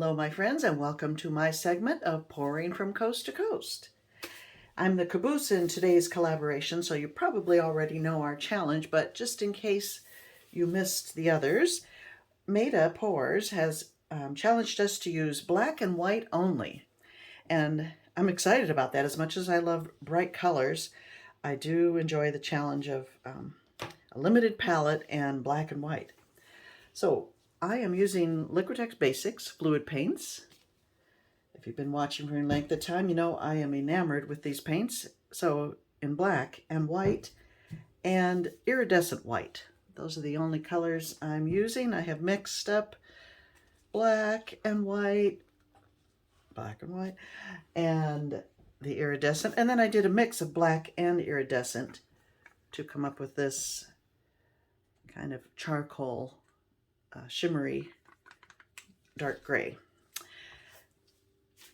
Hello, my friends, and welcome to my segment of Pouring from Coast to Coast. I'm the caboose in today's collaboration, so you probably already know our challenge, but just in case you missed the others, Maida Pours has challenged us to use black and white only. And I'm excited about that. As much as I love bright colors, I do enjoy the challenge of a limited palette and black and white. So I am using Liquitex Basics Fluid Paints. If you've been watching for any length of time, you know I am enamored with these paints. So in black and white and iridescent white. Those are the only colors I'm using. I have mixed up black and white, and the iridescent. And then I did a mix of black and iridescent to come up with this kind of charcoal, shimmery, dark gray.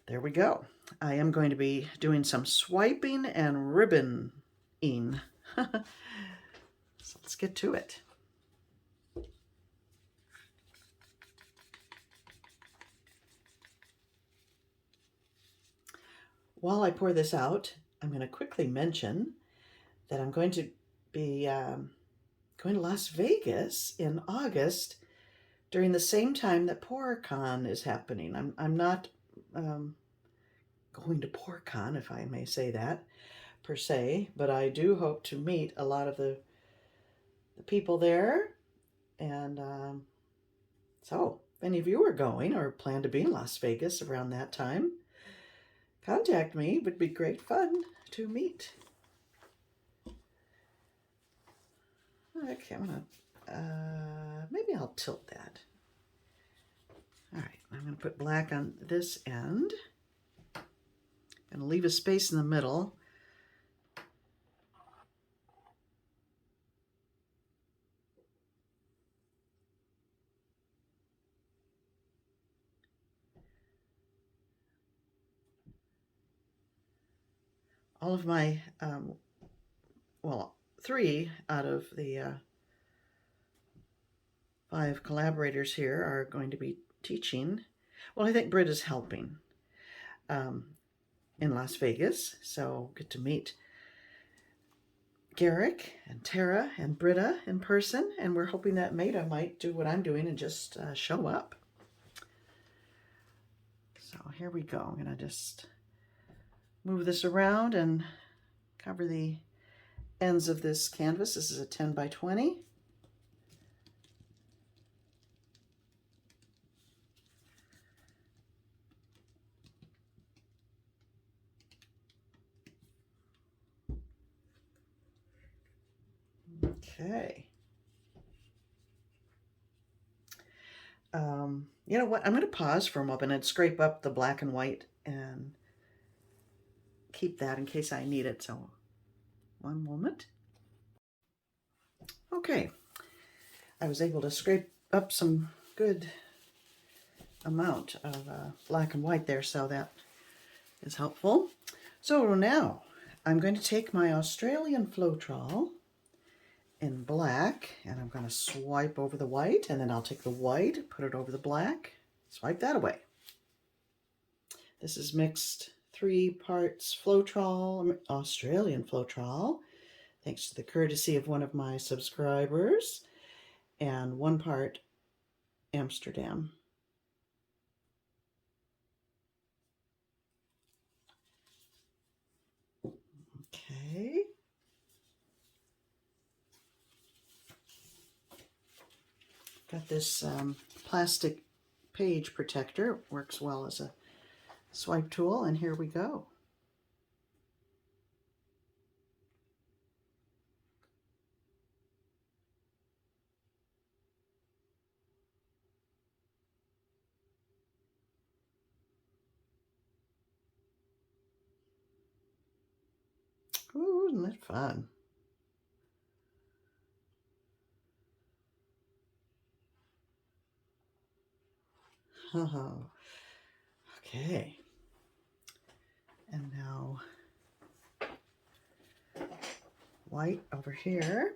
There we go. I am going to be doing some swiping and ribboning. So let's get to it. While I pour this out, I'm going to quickly mention that I'm going to be going to Las Vegas in August during the same time that PourCon is happening. I'm not going to PourCon, if I may say that, per se, but I do hope to meet a lot of the people there. And so if any of you are going or plan to be in Las Vegas around that time, contact me. It would be great fun to meet. Okay, I'm gonna, maybe I'll tilt that. All right, I'm gonna put black on this end. I'm gonna leave a space in the middle. All of my, well, 3 out of the 5 collaborators here are going to be teaching. Well, I think Britta's helping in Las Vegas, so get to meet Garrick and Tara and Britta in person, and we're hoping that Maida might do what I'm doing and just show up. So here we go. I'm going to just move this around and cover the ends of this canvas. This is a 10 by 20. Okay. You know what? I'm going to pause for a moment and scrape up the black and white and keep that in case I need it. So one moment. Okay. I was able to scrape up some good amount of black and white there, so that is helpful. So now I'm going to take my Australian Floetrol in black, and I'm going to swipe over the white, and then I'll take the white, put it over the black, swipe that away. This is mixed 3 parts Floetrol, Australian Floetrol, thanks to the courtesy of one of my subscribers, and 1 part Amsterdam. Okay. Got this plastic page protector. Works well as a swipe tool, and here we go. Ooh, isn't that fun? Oh, okay. And now white over here.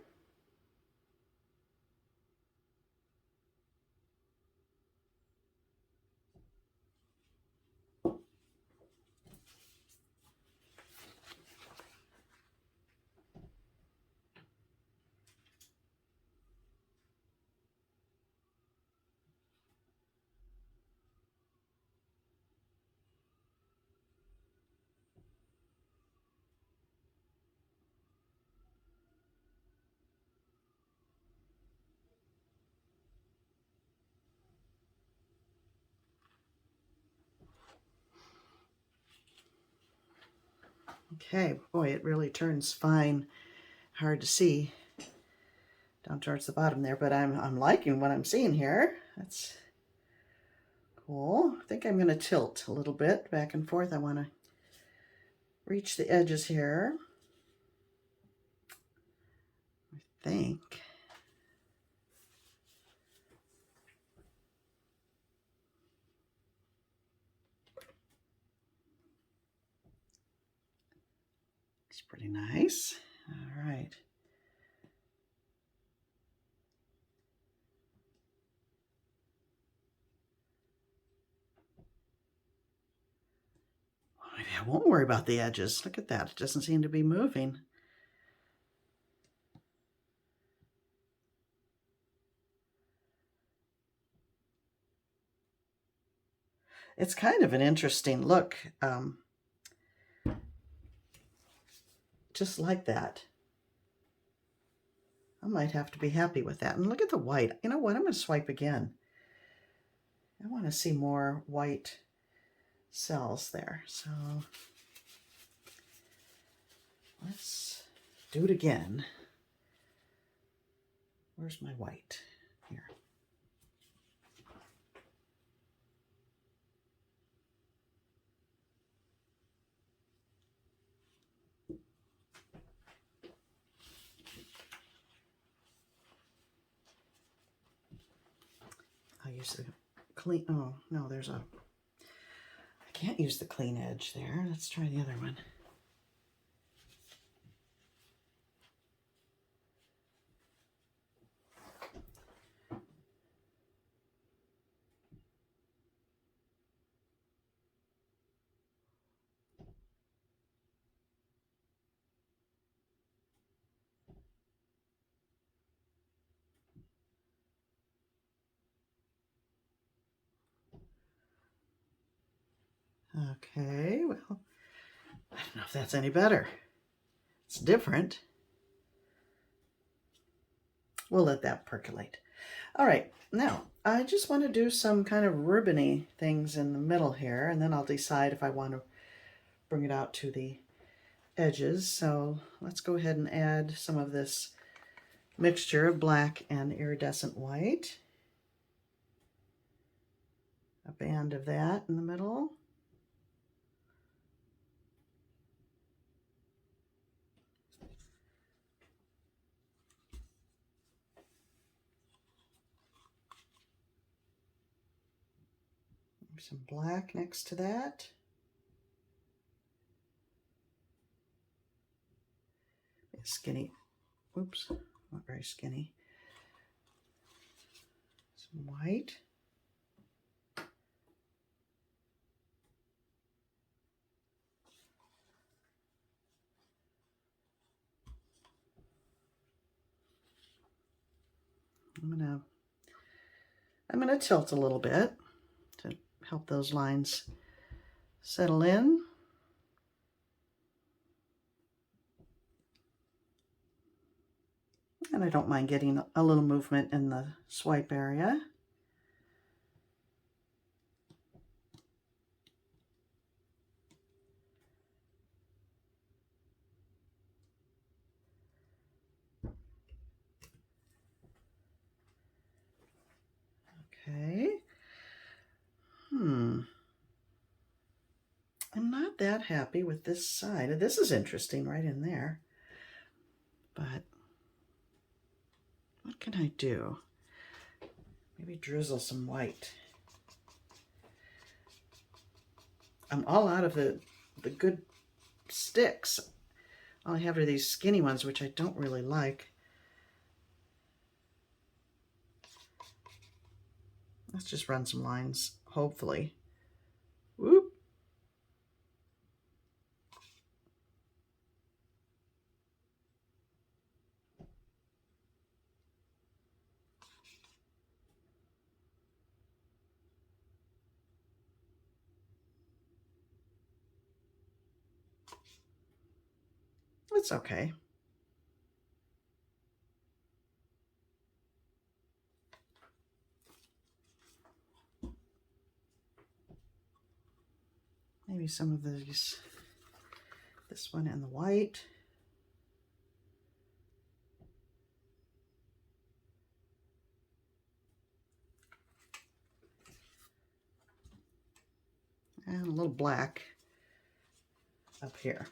Okay, boy, it really turns fine. Hard to see down towards the bottom there, but I'm liking what I'm seeing here. That's cool. I think I'm going to tilt a little bit back and forth. I want to reach the edges here. I think. It's pretty nice. All right. I won't worry about the edges. Look at that. It doesn't seem to be moving. It's kind of an interesting look, just like that. I might have to be happy with that. And look at the white. You know what? I'm going to swipe again. I want to see more white cells there. So let's do it again. Where's my white? Here. I'll use the clean, oh no, I can't use the clean edge there. Let's try the other one. Okay, well, I don't know if that's any better. It's different. We'll let that percolate. All right, now I just want to do some kind of ribbony things in the middle here, and then I'll decide if I want to bring it out to the edges. So let's go ahead and add some of this mixture of black and iridescent white. A band of that in the middle. Some black next to that. Skinny, oops, not very skinny. Some white. I'm gonna tilt a little bit to help those lines settle in. And I don't mind getting a little movement in the swipe area. Okay. I'm not that happy with this side. This is interesting right in there. But what can I do? Maybe drizzle some white. I'm all out of the good sticks. All I have are these skinny ones, which I don't really like. Let's just run some lines, hopefully. Whoop. It's okay. Maybe some of these This one and the white. And a little black up here.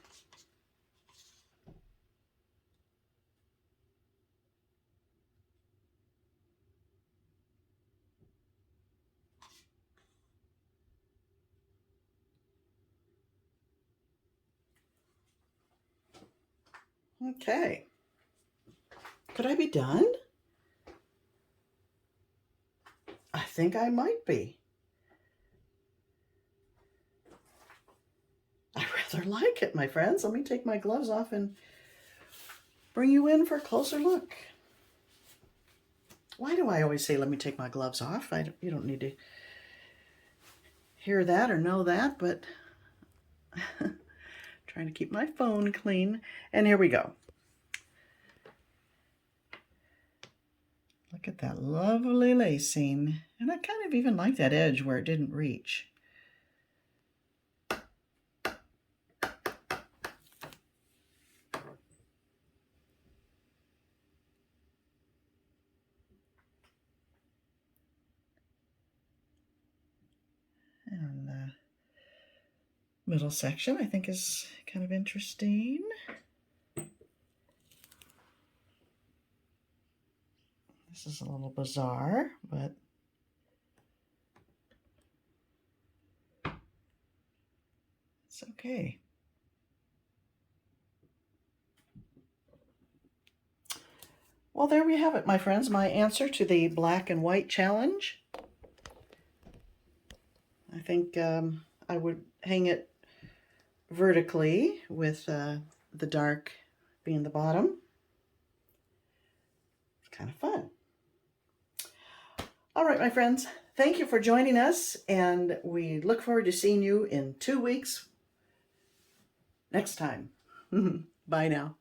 Okay. Could I be done? I think I might be. I rather like it, my friends. Let me take my gloves off and bring you in for a closer look. Why do I always say, let me take my gloves off? You don't need to hear that or know that, but trying to keep my phone clean. And here we go. Look at that lovely lacing. And I kind of even like that edge where it didn't reach. And the middle section I think is kind of interesting. This is a little bizarre, but it's okay. Well, there we have it, my friends. My answer to the black and white challenge. I think I would hang it vertically with the dark being the bottom. It's kind of fun. All right, my friends, thank you for joining us, and we look forward to seeing you in 2 weeks next time. Bye now.